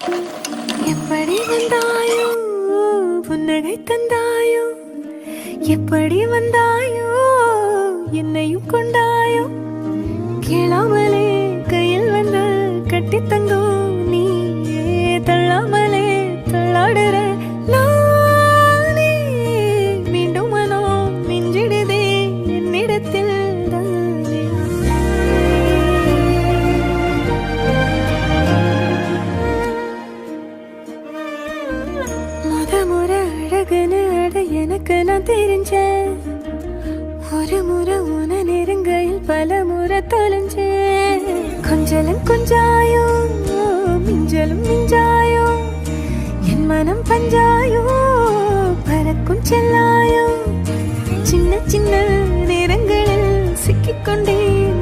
எப்படி வந்தாயோ புன்னகை தந்தாயோ, எப்படி வந்தாயோ என்னையும் கொண்டாயோ, கேளாமலே கையில் வந்து கட்டி தங்கோ நீயே, தள்ளாமலே தள்ளாடுற நானே, மீண்டும் மனோ மிஞ்சிடுதே என்னிடத்தில் தானே. முறை அழகுன்னு அட எனக்கு நான் தெரிஞ்சேன், ஒரு முறை உன நெருங்கையில் பல முறை தொலைஞ்சேன். கொஞ்சலும் கொஞ்சாயோ மிஞ்சலும் மிஞ்சாயோ, என் மனம் பஞ்சாயோ பறக்கும் செல்லாயோ, சின்ன சின்ன நேரங்களில் சிக்கிக்கொண்டேன்